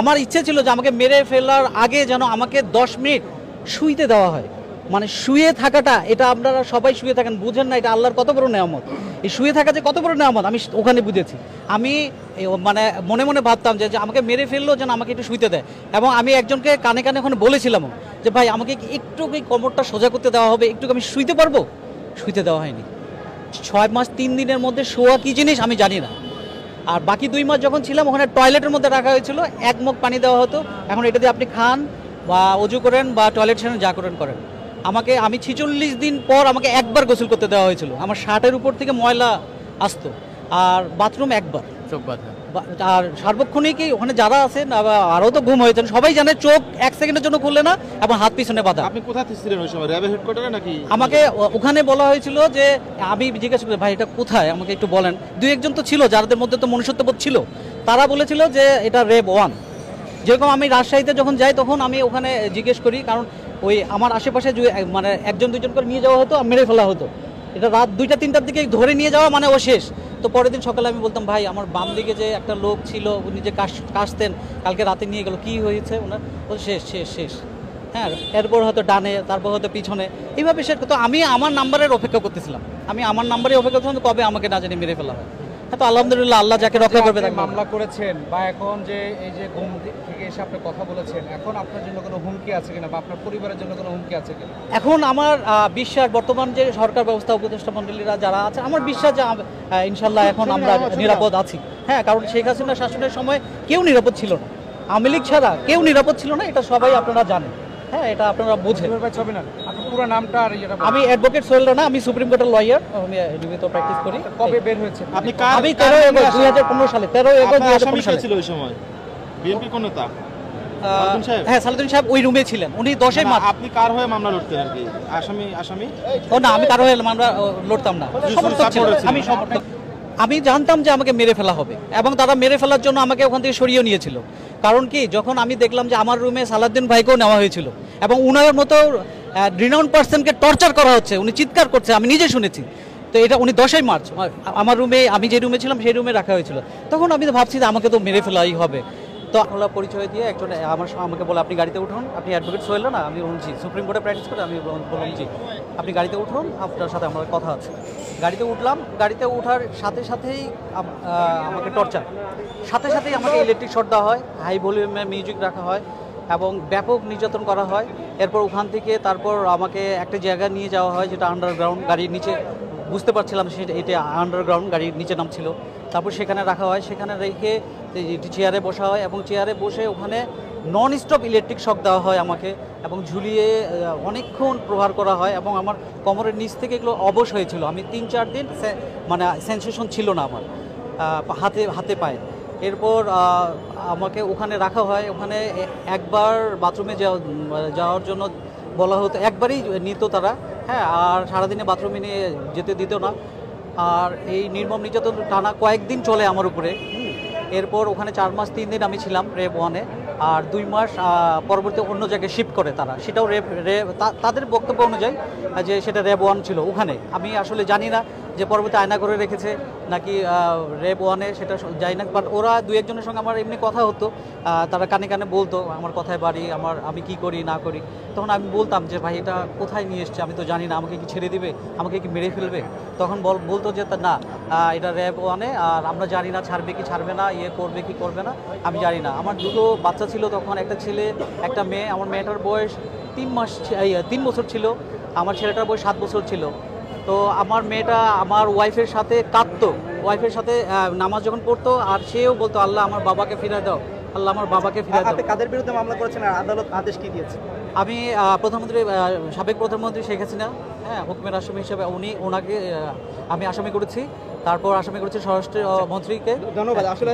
আমার ইচ্ছে ছিল যে আমাকে মেরে ফেলার আগে যেন আমাকে 10 মিনিট শুইতে দেওয়া হয়। মানে শুয়ে থাকাটা, এটা আপনারা সবাই শুয়ে থাকেন, বুঝেন না এটা আল্লাহর কত বড় নেয়ামত। এই শুয়ে থাকা যে কত বড় নেয়ামত আমি ওখানে বুঝেছি। আমি মানে মনে মনে ভাবতাম যে আমাকে মেরে ফেললো যেন আমাকে একটু শুইতে দেয়। এবং আমি একজনকে কানে কানে ওখানে বলেছিলাম যে ভাই আমাকে একটু কোমরটা সোজা করতে দেওয়া হবে, একটু আমি শুইতে পারবো। শুইতে দেওয়া হয়নি। 6 মাস 3 দিনের মধ্যে শোয়া কী জিনিস আমি জানি না। আর বাকি 2 মাস যখন ছিলাম ওখানে টয়লেটের মধ্যে রাখা হয়েছিল, 1 মগ পানি দেওয়া হতো। এখন এটা দিয়ে আপনি খান বা অজু করেন বা টয়লেট সেরেন, যা করেন করেন। আমি 46 দিন পর আমাকে একবার গোসল করতে দেওয়া হয়েছিল। আমার শার্টের উপর থেকে ময়লা আসতো, আর বাথরুম একবার। আর সার্বক্ষণিকই ওখানে যারা আছেন আরও তো ঘুম হয়েছেন, সবাই জানে চোখ 1 সেকেন্ডের জন্য খুললে না এবং হাত পিছনে বাঁধা। আপনি কোথা থেকে ছিলেন ওই সময়, র্যাবের হেডকোয়ার্টারে নাকি? আমাকে ওখানে বলা হয়েছিল যে, আমি জিজ্ঞাসা করি ভাই এটা কোথায়, আমাকে একটু বলেন। 2-1 তো ছিল যাদের মধ্যে তো মনুষ্যত্ববোধ ছিল, তারা বলেছিল যে এটা র্যাব 1। যেরকম আমি রাজশাহীতে যখন যাই তখন আমি ওখানে জিজ্ঞেস করি, কারণ ওই আমার আশেপাশে মানে 1-2 করে নিয়ে যাওয়া হতো, মেরে ফেলা হতো। এটা রাত 2-3টার দিকে ধরে নিয়ে যাওয়া মানে ও শেষ। তো পরের দিন সকালে আমি বলতাম ভাই আমার বাম দিকে যে একটা লোক ছিল, উনি যে কাশতেন, কালকে রাতে নিয়ে গেল, কি হয়েছে ওনার? ও শেষ শেষ শেষ। হ্যাঁ, এরপর হয়তো ডানে, তারপর হয়তো পিছনে, এইভাবে শেষ করতো। আমি আমার নাম্বারের অপেক্ষা করতেছিলাম, কবে আমাকে না জানি মেরে ফেলা হয়। তো আলহামদুলিল্লাহ, আল্লাহ যাকে রক্ষা করবে। মামলা করেছেন বা এখন যে এই যে ঘুম থেকে এসে আপনি কথা বলেছেন, এখন আপনার জন্য কোনো হুমকি আছে কিনা বা আপনার পরিবারের জন্য কোনো হুমকি আছে কিনা? এখন আমার বিশ্বাস, বর্তমান যে সরকার ব্যবস্থা, উপদেষ্টা মণ্ডলীরা যারা আছে, আমার বিশ্বাস যে ইনশাল্লাহ এখন আমরা নিরাপদ আছি। হ্যাঁ, কারণ শেখ হাসিনা শাসনের সময় কেউ নিরাপদ ছিল না, আওয়ামী লীগ ছাড়া কেউ নিরাপদ ছিল না, এটা সবাই আপনারা জানেন। হ্যাঁ, এটা আপনারা বোঝেন। পুরো নামটা আর আমি অ্যাডভোকেট সোহেল রানা, আমি সুপ্রিম কোর্টের লয়ার, আমি নিয়মিত প্র্যাকটিস করি। কবে বের হয়েছে আপনি? আমি 13/11/2015 সালে 13/11/2015 সালে। ছিল ওই সময় বিএনপি কোন নেতা? হ্যাঁ, সালাউদ্দিন সাহেব ওই রুমে ছিলেন, উনি 10 মার্চ। আপনি কার হয়ে মামলা লড়তেন আর কি? আসামি? ও না, আমি কারো হয়ে মামলা লড়তাম না, সমর্থক ছিলাম। আমি জানতাম যে আমাকে মেরে ফেলা হবে এবং তারা মেরে ফেলার জন্য আমাকে ওখান থেকে সরিয়ে নিয়েছিল। কারণ কি, যখন আমি দেখলাম যে আমার রুমে সালাউদ্দিন ভাইকেও নেওয়া হয়েছিল এবং উনার মতো রিনাউন্ড পার্সনকে টর্চার করা হচ্ছে, উনি চিৎকার করছে, আমি নিজে শুনেছি। তো এটা উনি 10 মার্চ আমার রুমে, আমি যে রুমে ছিলাম সেই রুমে রাখা হয়েছিল। তখন আমি তো ভাবছি যে আমাকে তো মেরে ফেলাই হবে। তো আমরা পরিচয় দিয়ে একজন আমাকে বলে আপনি গাড়িতে উঠুন, আপনি অ্যাডভোকেট সোহেল না? আমি বলছি সুপ্রিম কোর্টে প্র্যাকটিস করে। আমি বললাম জি, আপনি গাড়িতে উঠুন, আপনার সাথে আমার কথা আছে। গাড়িতে উঠলাম, গাড়িতে ওঠার সাথে সাথেই আমাকে টর্চার, সাথে সাথেই আমাকে ইলেকট্রিক শর্ট দেওয়া হয়, হাই ভলিউমে মিউজিক রাখা হয় এবং ব্যাপক নির্যাতন করা হয়। এরপর ওখান থেকে তারপর আমাকে একটা জায়গায় নিয়ে যাওয়া হয় যেটা আন্ডারগ্রাউন্ড, গাড়ির নিচে, বুঝতে পারছিলাম সেটা এটা আন্ডারগ্রাউন্ড, গাড়ির নিচে নাম ছিল। তারপর সেখানে রাখা হয়, সেখানে রেখে চেয়ারে বসা হয় এবং চেয়ারে বসে ওখানে নন স্টপ ইলেকট্রিক শক দেওয়া হয় আমাকে এবং ঝুলিয়ে অনেকক্ষণ প্রহার করা হয় এবং আমার কোমরের নিচ থেকে এগুলো অবশ হয়েছিল। আমি 3-4 দিন মানে সেন্সেশন ছিল না আমার হাতে পায়ে। এরপর আমাকে ওখানে রাখা হয়, ওখানে একবার বাথরুমে যাওয়ার জন্য বলা হতো, একবারই নিত তারা। হ্যাঁ, আর সারাদিনে বাথরুমে নিয়ে যেতে দিত না। আর এই নির্মম নির্যাতন টানা কয়েকদিন চলে আমার উপরে। এরপর ওখানে 4 মাস 3 দিন আমি ছিলাম র্যাব 1-এ, আর 2 মাস পরবর্তী অন্য জায়গায় শিফট করে তারা, সেটাও তাদের বক্তব্য অনুযায়ী যে সেটা র্যাব 1 ছিল ওখানে। আমি আসলে জানি না যে পরবর্তী আয়না করে রেখেছে নাকি র্যাব 1-এ, সেটা জানি না। বাট ওরা 2-1 জনের সঙ্গে আমার এমনি কথা হতো, তারা কানে কানে বলতো আমার কথায় বাড়ি, আমি কি করি না করি। তখন আমি বলতাম যে ভাই এটা কোথায় নিয়ে এসছে, আমি তো জানি না, আমাকে কি ছেড়ে দিবে, আমাকে কি মেরে ফেলবে? তখন বলতো যে না, এটা র্যাব 1-এ, আর আমরা জানি না ছাড়বে কি ছাড়বে না, করবে কি করবে না, আমি জানি না। আমার 2 বাচ্চা ছিল তখন, একটা ছেলে একটা মেয়ে। আমার মেয়েটার বয়স 3 বছর ছিল, আমার ছেলেটার বয়স 7 বছর ছিল। তো আমার মেয়েটা আমার ওয়াইফের সাথে কাঁদতো, ওয়াইফের সাথে নামাজ যখন পড়তো, আর সেও বলতো আল্লাহ আমার বাবাকে ফিরে দাও, আল্লাহ আমার বাবাকে ফিরে দাও। আপনি কাদের বিরুদ্ধে মামলা করেছেন আর আদালত আদেশ কি দিয়েছে? আমি সাবেক প্রধানমন্ত্রী শেখ হাসিনা, হ্যাঁ, হুকুমের আসামি হিসেবে ওনাকে আমি আসামি করেছি। তারপর আসামি করেছি স্বরাষ্ট্র মন্ত্রীকে। ধন্যবাদ। আসলে